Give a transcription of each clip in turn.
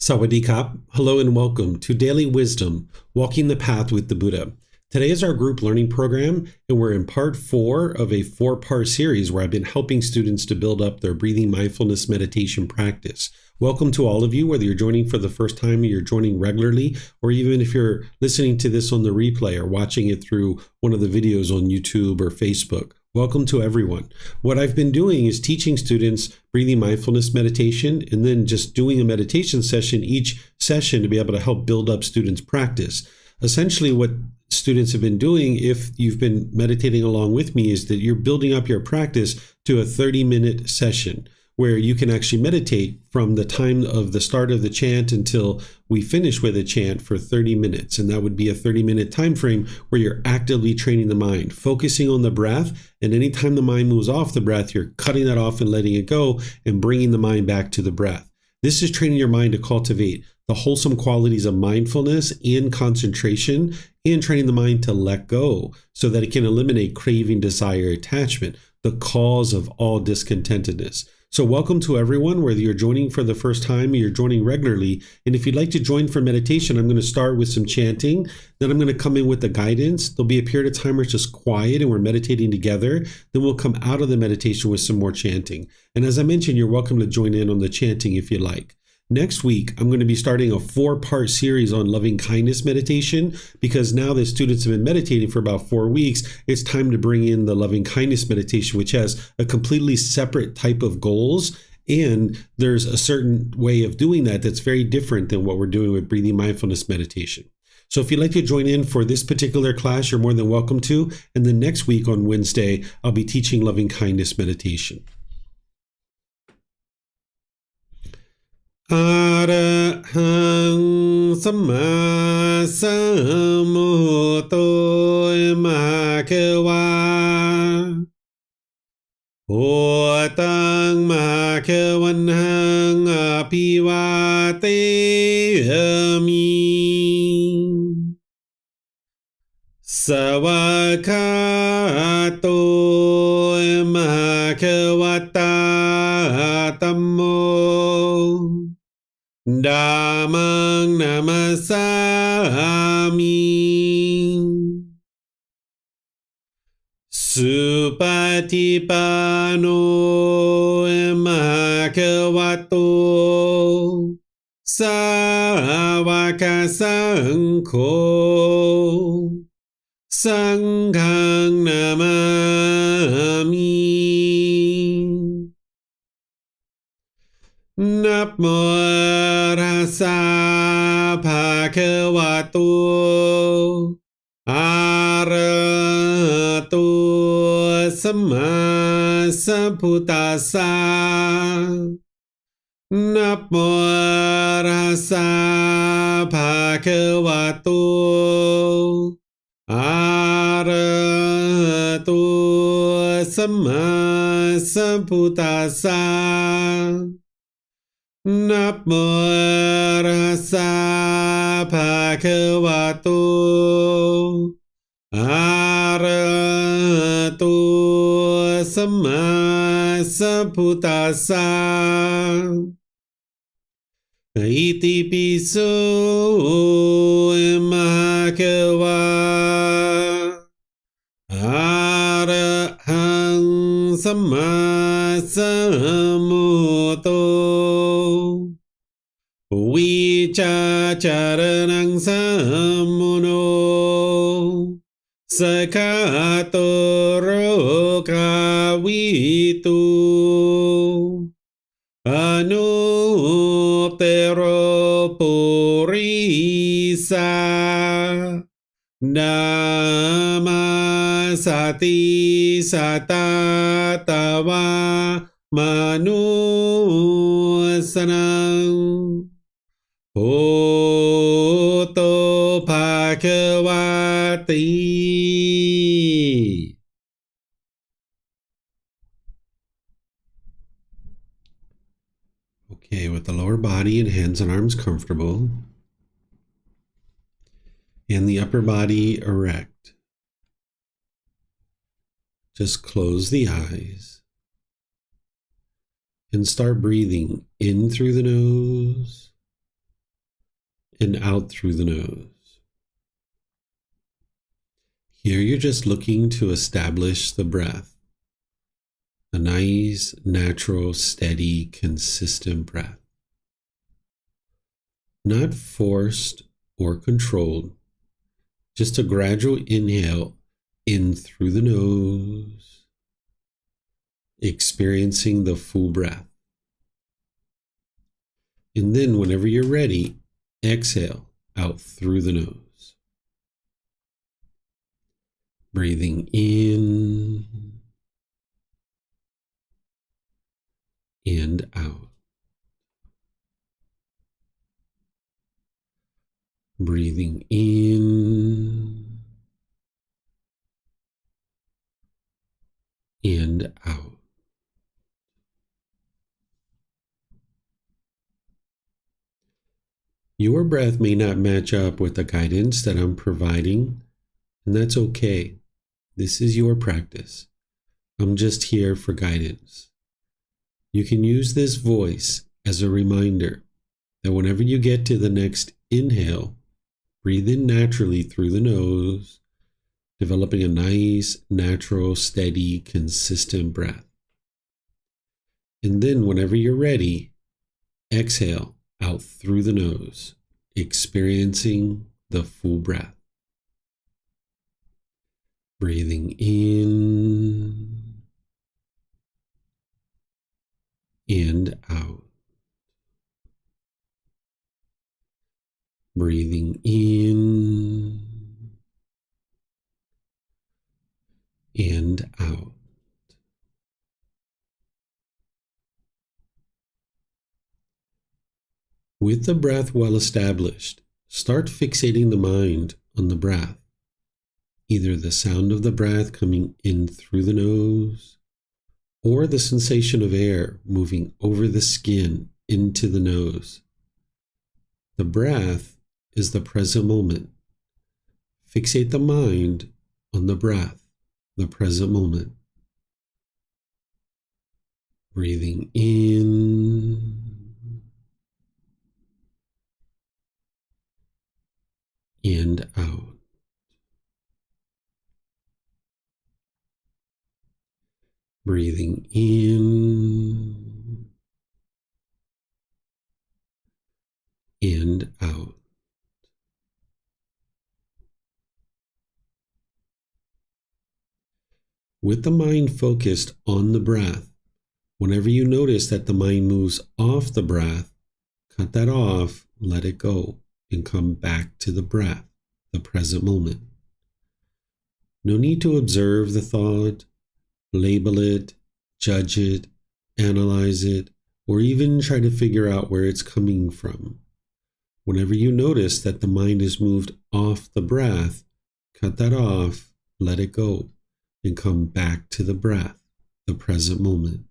Sawadee-kap. Hello and welcome to Daily Wisdom, Walking the Path with the Buddha. Today is our group learning program, and we're in part 4 of a 4-part series where I've been helping students to build up their breathing mindfulness meditation practice. Welcome to all of you, whether you're joining for the first time or you're joining regularly, or even if you're listening to this on the replay or watching it through one of the videos on YouTube or Facebook. Welcome to everyone. What I've been doing is teaching students breathing mindfulness meditation and then just doing a meditation session each session to be able to help build up students' practice. Essentially, what students have been doing, if you've been meditating along with me, is that you're building up your practice to a 30-minute session where you can actually meditate from the time of the start of the chant until we finish with a chant for 30 minutes. And that would be a 30-minute time frame where you're actively training the mind, focusing on the breath. And anytime the mind moves off the breath, you're cutting that off and letting it go and bringing the mind back to the breath. This is training your mind to cultivate the wholesome qualities of mindfulness and concentration, and training the mind to let go so that it can eliminate craving, desire, attachment, the cause of all discontentedness. So welcome to everyone, whether you're joining for the first time or you're joining regularly. And if you'd like to join for meditation, I'm going to start with some chanting. Then I'm going to come in with the guidance. There'll be a period of time where it's just quiet and we're meditating together. Then we'll come out of the meditation with some more chanting. And as I mentioned, you're welcome to join in on the chanting if you like. Next week, I'm going to be starting a 4-part series on loving kindness meditation, because now that students have been meditating for about 4 weeks, it's time to bring in the loving kindness meditation, which has a completely separate type of goals. And there's a certain way of doing that that's very different than what we're doing with breathing mindfulness meditation. So if you'd like to join in for this particular class, you're more than welcome to. And then next week on Wednesday, I'll be teaching loving kindness meditation. Arahang Samma Sambuddho Bhagava Otang Bhagavanhang Apivateyami Savakato Bhagavata Tammo Dhammang namasami Supatipano bhagavato Sāvaka Saṅkho Saṅghang namami. Namo Tassa Bhagavato Arahato Samma Sambuddhassa. Namo Tassa Bhagavato Arahato Samma Sambuddhassa. Namo Tassa Bhagavato Arahato Samma Sambuddhassa. Iti piso bhagava Arahang Samma Sambuddho Vicacaranang Sammuno Sakatoro Kavitu Anuttaro Purisa Namasati Satatava Manusanang Bhutto Bhagavati. Okay, with the lower body and hands and arms comfortable, and the upper body erect, just close the eyes and start breathing in through the nose and out through the nose. Here you're just looking to establish the breath. A nice, natural, steady, consistent breath. Not forced or controlled, just a gradual inhale in through the nose, experiencing the full breath. And then whenever you're ready, exhale out through the nose. Breathing in and out. Breathing in and out. Your breath may not match up with the guidance that I'm providing, and that's okay. This is your practice. I'm just here for guidance. You can use this voice as a reminder that whenever you get to the next inhale, breathe in naturally through the nose, developing a nice, natural, steady, consistent breath. And then whenever you're ready, exhale out through the nose, experiencing the full breath. Breathing in and out. Breathing in and out. With the breath well established, start fixating the mind on the breath, either the sound of the breath coming in through the nose or the sensation of air moving over the skin into the nose. The breath is the present moment. Fixate the mind on the breath, the present moment. Breathing in and out. Breathing in and out. With the mind focused on the breath, whenever you notice that the mind moves off the breath, cut that off, let it go, and come back to the breath, the present moment. No need to observe the thought, label it, judge it, analyze it, or even try to figure out where it's coming from. Whenever you notice that the mind is moved off the breath, cut that off, let it go, and come back to the breath, the present moment.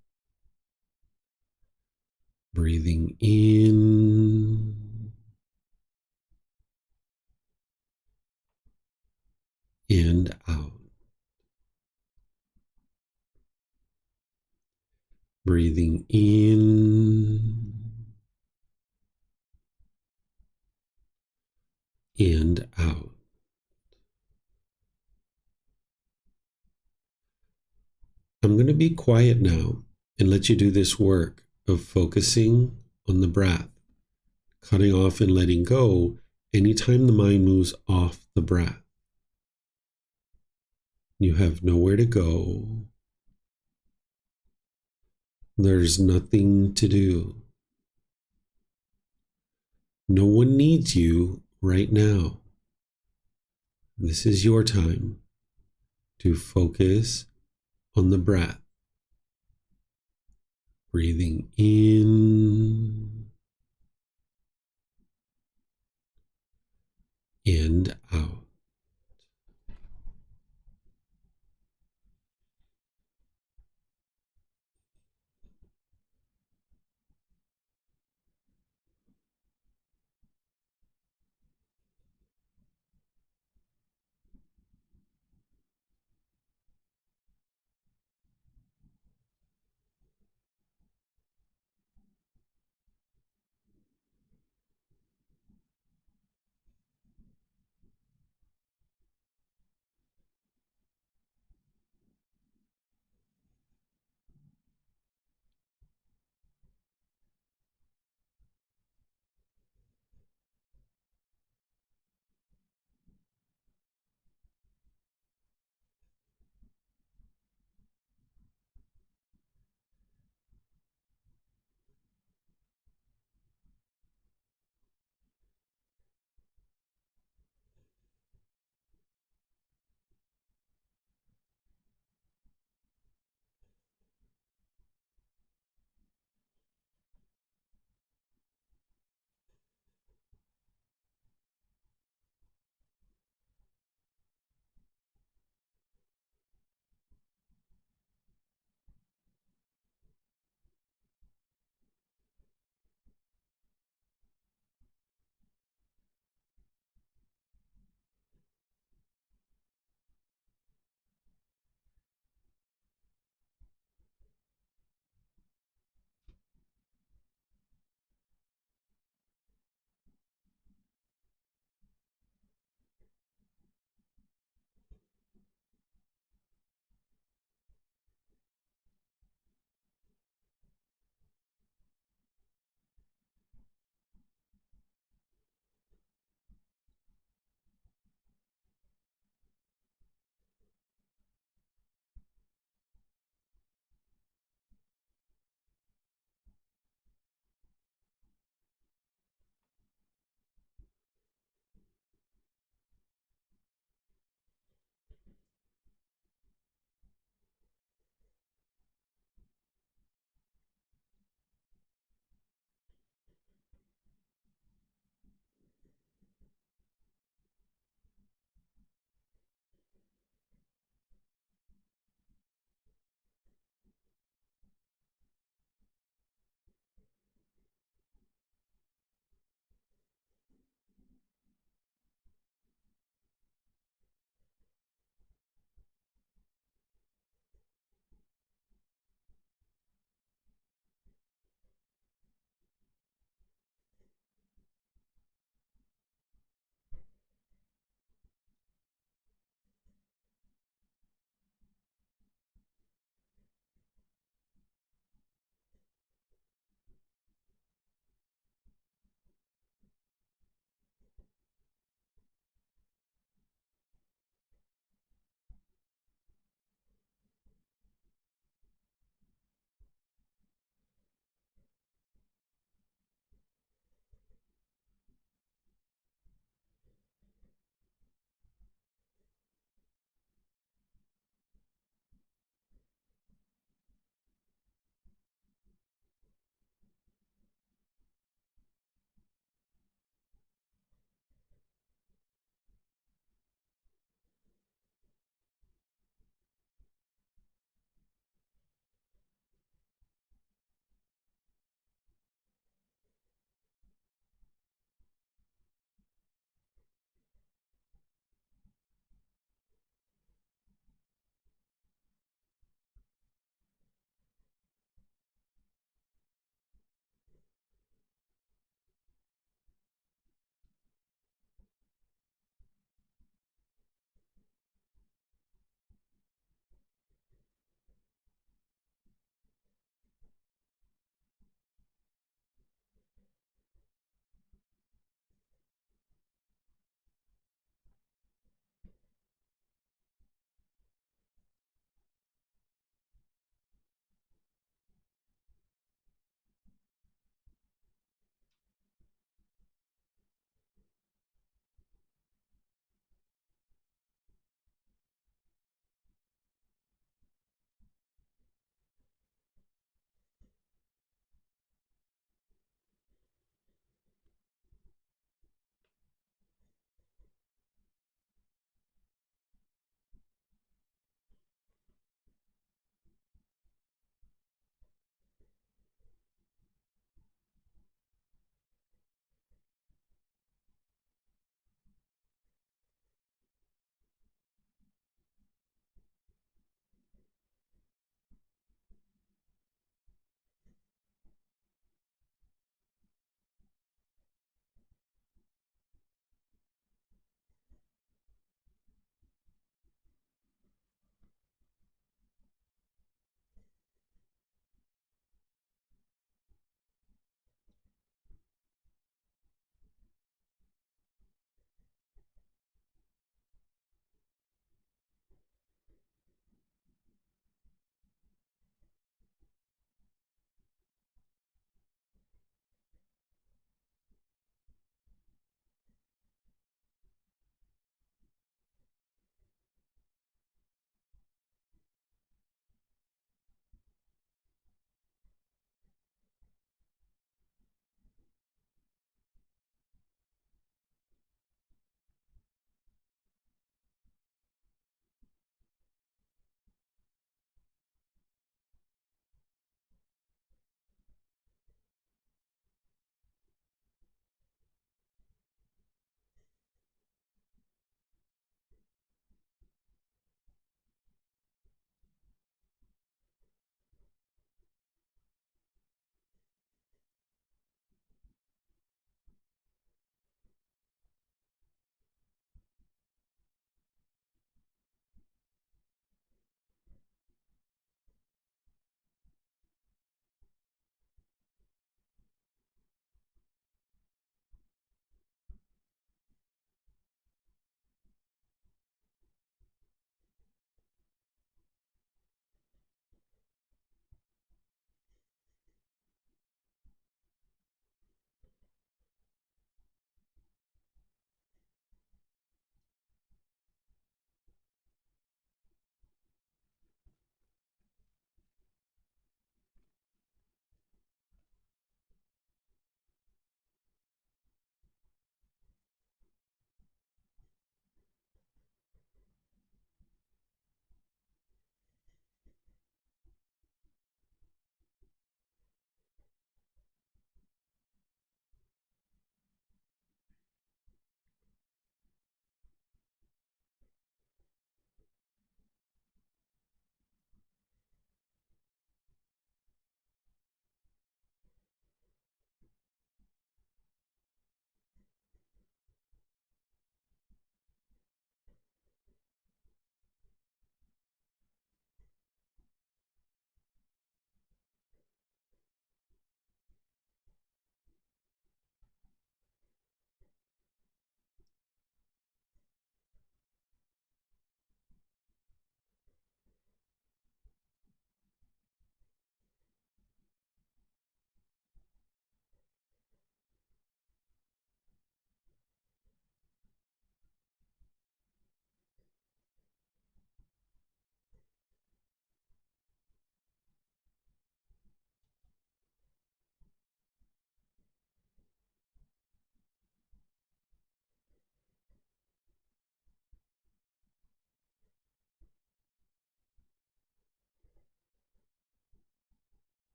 Breathing in and out. Breathing in and out. I'm going to be quiet now and let you do this work of focusing on the breath, cutting off and letting go anytime the mind moves off the breath. You have nowhere to go. There's nothing to do. No one needs you right now. This is your time to focus on the breath. Breathing in and out.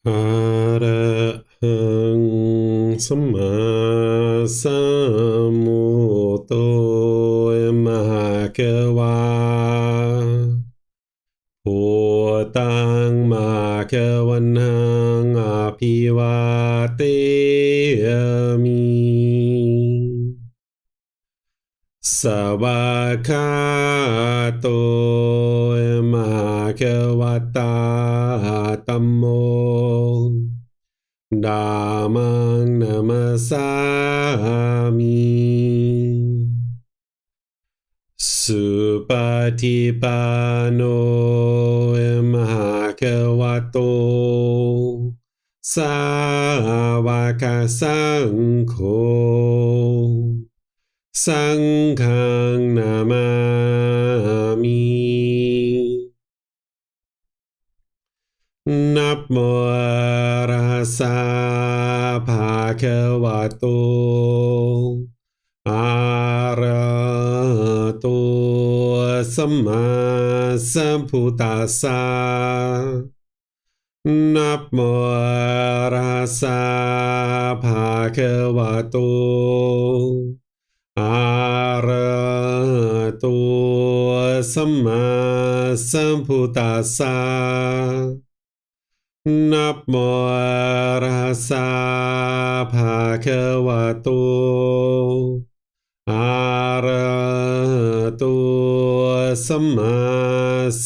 อะระหังสัมมาสัมพุทโธมหะกวาพุทธังมหะกวันหังอภิวาเตมิสวากขาโตมหะกวตาธัมโมธัมมังนัมสสามิสุปฏิปันโนมหะกวโตสาวกสังโฆสังฆังนามามินะโมตัสสะภะคะวะโตอะระหะโตสัมมาสัมพุทธัสสะนะโมตัสสะภะคะวะโตอะระหะโตสัมมาสัมพุทธัสสะนะโมตัสสะภะคะวะโตอะระหะโตสัมมา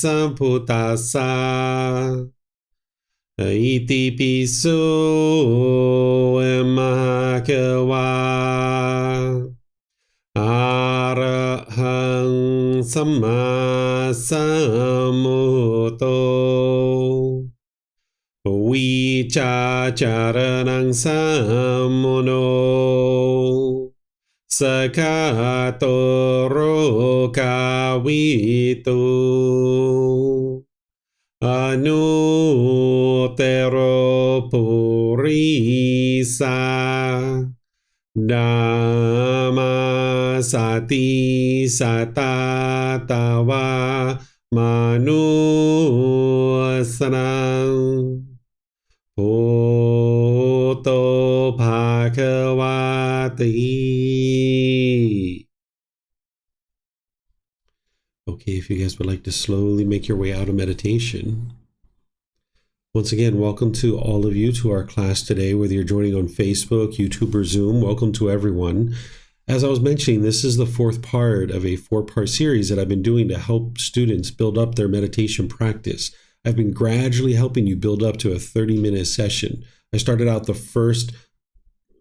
สัมพุทธัสสะอิติปิโสมหะกวาอะระหังสัมมาสัมพุทโธวิชาจารนังสัมโมโนสกาโตโรกาวิตุอนุเตโรปุริสานามาสติสัตตาตาวามนุสนังพุทโธภะคะวะติ Okay, if you guys would like to slowly make your way out of meditation. Once again, welcome to all of you to our class today, whether you're joining on Facebook, YouTube, or Zoom. Welcome to everyone. As I was mentioning, this is the fourth part of a four-part series that I've been doing to help students build up their meditation practice. I've been gradually helping you build up to a 30-minute session. I started out the first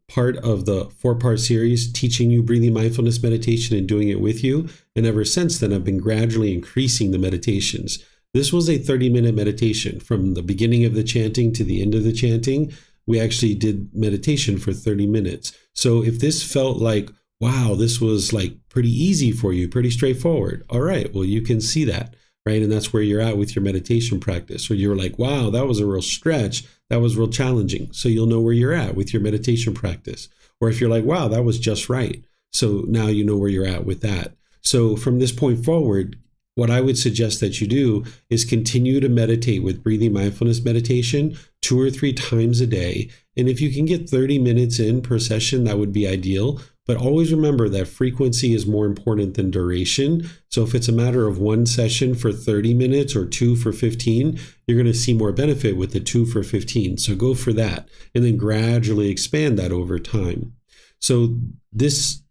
part of the four-part series teaching you breathing mindfulness meditation and doing it with you. And ever since then, I've been gradually increasing the meditations. This was a 30-minute meditation. From the beginning of the chanting to the end of the chanting, we actually did meditation for 30 minutes. So if this felt like, wow, this was like pretty easy for you, pretty straightforward. All right, well, you can see that, right? And that's where you're at with your meditation practice. Or you're like, wow, that was a real stretch. That was real challenging. So you'll know where you're at with your meditation practice. Or if you're like, wow, that was just right. So now you know where you're at with that. So from this point forward, what I would suggest that you do is continue to meditate with breathing mindfulness meditation 2 or 3 times a day. And if you can get 30 minutes in per session, that would be ideal. But always remember that frequency is more important than duration. So if it's a matter of 1 session for 30 minutes or 2 for 15, you're going to see more benefit with the 2 for 15. So go for that and then gradually expand that over time. So this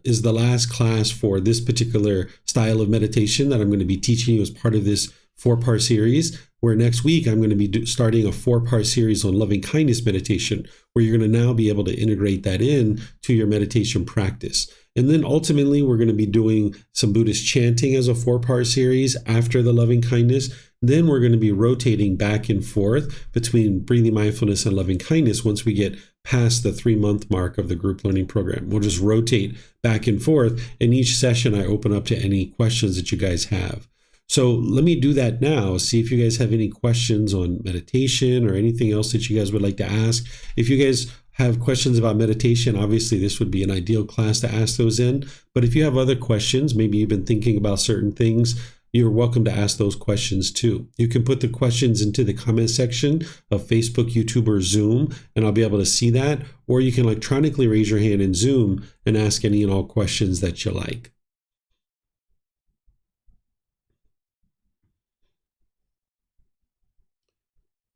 is the last class for this particular style of meditation that I'm going to be teaching you as part of this 4-part series, where next week I'm going to be starting a 4-part series on loving kindness meditation, where you're going to now be able to integrate that in to your meditation practice. And then ultimately, we're going to be doing some Buddhist chanting as a 4-part series after the loving kindness. Then we're going to be rotating back and forth between breathing mindfulness and loving kindness once we get past the 3-month mark of the group learning program. We'll just rotate back and forth. In each session, I open up to any questions that you guys have. So let me do that now. See if you guys have any questions on meditation or anything else that you guys would like to ask. If you guys have questions about meditation, obviously this would be an ideal class to ask those in. But if you have other questions, maybe you've been thinking about certain things, you're welcome to ask those questions too. You can put the questions into the comment section of Facebook, YouTube, or Zoom, and I'll be able to see that. Or you can electronically raise your hand in Zoom and ask any and all questions that you like.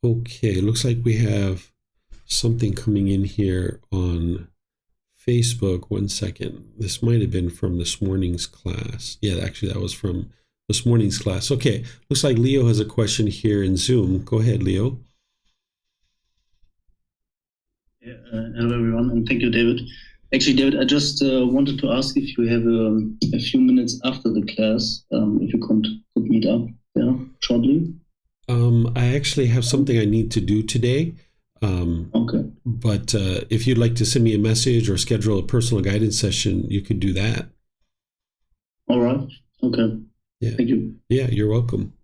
Okay, looks like we have something coming in here on Facebook. 1 second. This might have been from this morning's class. Yeah, actually that was from this morning's class. Okay, looks like Leo has a question here in Zoom. Go ahead, Leo. Yeah, hello everyone, and thank you, David. Actually, David, I just wanted to ask if you have a few minutes after the class, if you could meet up there shortly. I actually have something I need to do today. Okay. But if you'd like to send me a message or schedule a personal guidance session, you could do that. All right. Okay. Yeah. Thank you. Yeah, you're welcome.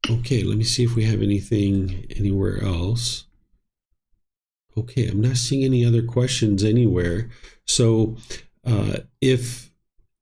Okay, let me see if we have anything anywhere else. Okay, I'm not seeing any other questions anywhere. So if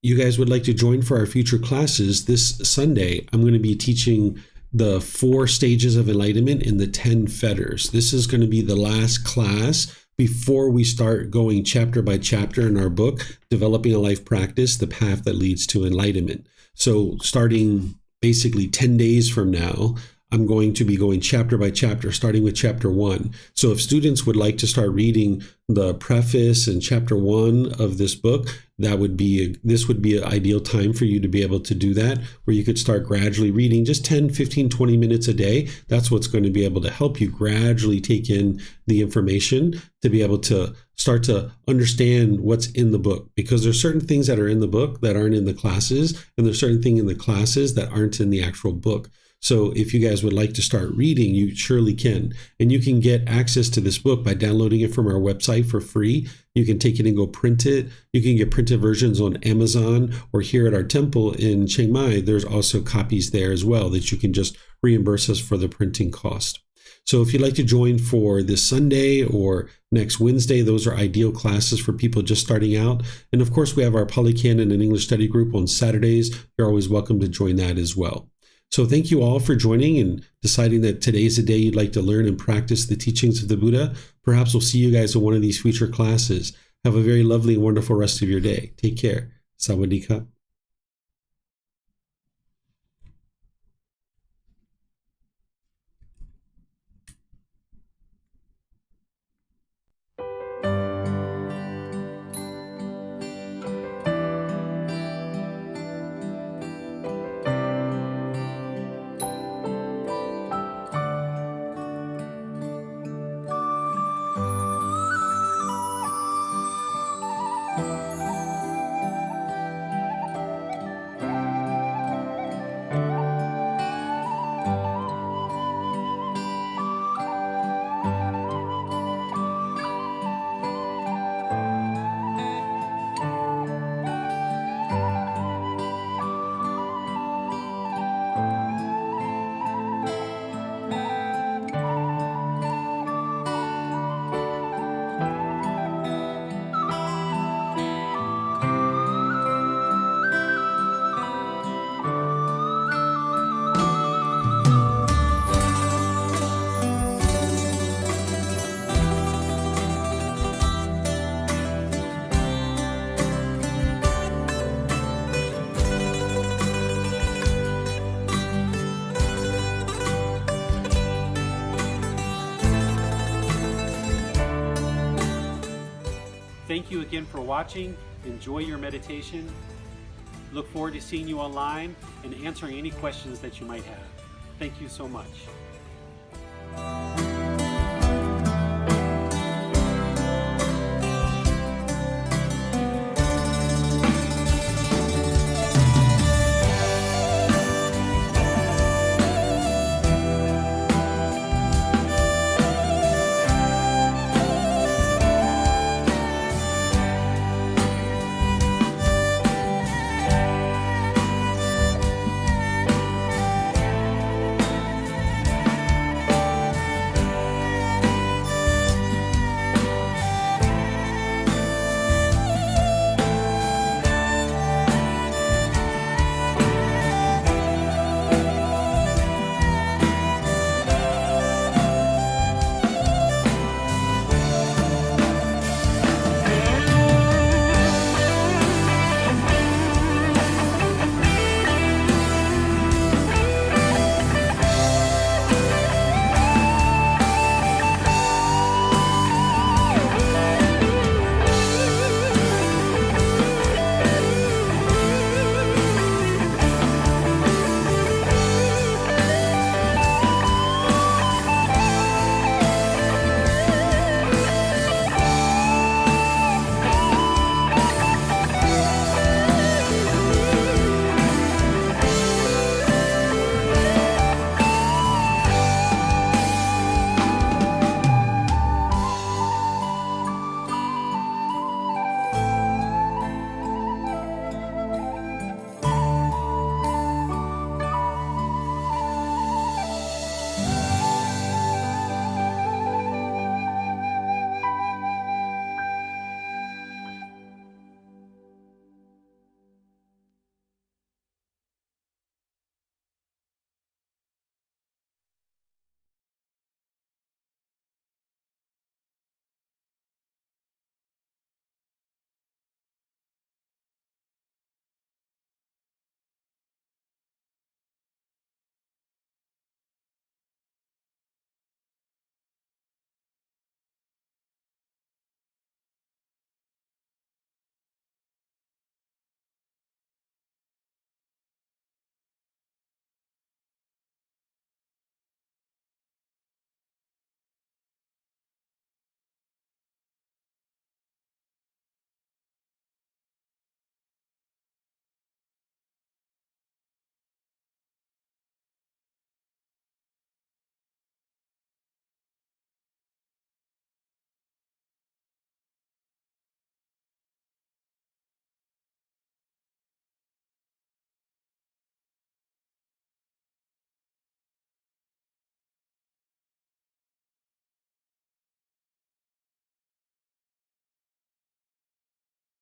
you guys would like to join for our future classes, this Sunday, I'm going to be teaching the 4 stages of enlightenment in the 10 fetters. This is going to be the last class before we start going chapter by chapter in our book, Developing a Life Practice, The Path That Leads to Enlightenment. So starting basically 10 days from now, I'm going to be going chapter by chapter, starting with chapter 1. So if students would like to start reading the preface and chapter 1 of this book, this would be an ideal time for you to be able to do that, where you could start gradually reading just 10, 15, 20 minutes a day. That's what's going to be able to help you gradually take in the information to be able to start to understand what's in the book. Because there's certain things that are in the book that aren't in the classes, and there's certain things in the classes that aren't in the actual book. So if you guys would like to start reading, you surely can. And you can get access to this book by downloading it from our website for free. You can take it and go print it. You can get printed versions on Amazon, or here at our temple in Chiang Mai, there's also copies there as well that you can just reimburse us for the printing cost. So if you'd like to join for this Sunday or next Wednesday, those are ideal classes for people just starting out. And of course, we have our Pali Canon and English study group on Saturdays. You're always welcome to join that as well. So thank you all for joining and deciding that today is the day you'd like to learn and practice the teachings of the Buddha. Perhaps we'll see you guys in one of these future classes. Have a very lovely and wonderful rest of your day. Take care. Sawadee-ka. Thank you again for watching. Enjoy your meditation. Look forward to seeing you online and answering any questions that you might have. Thank you so much.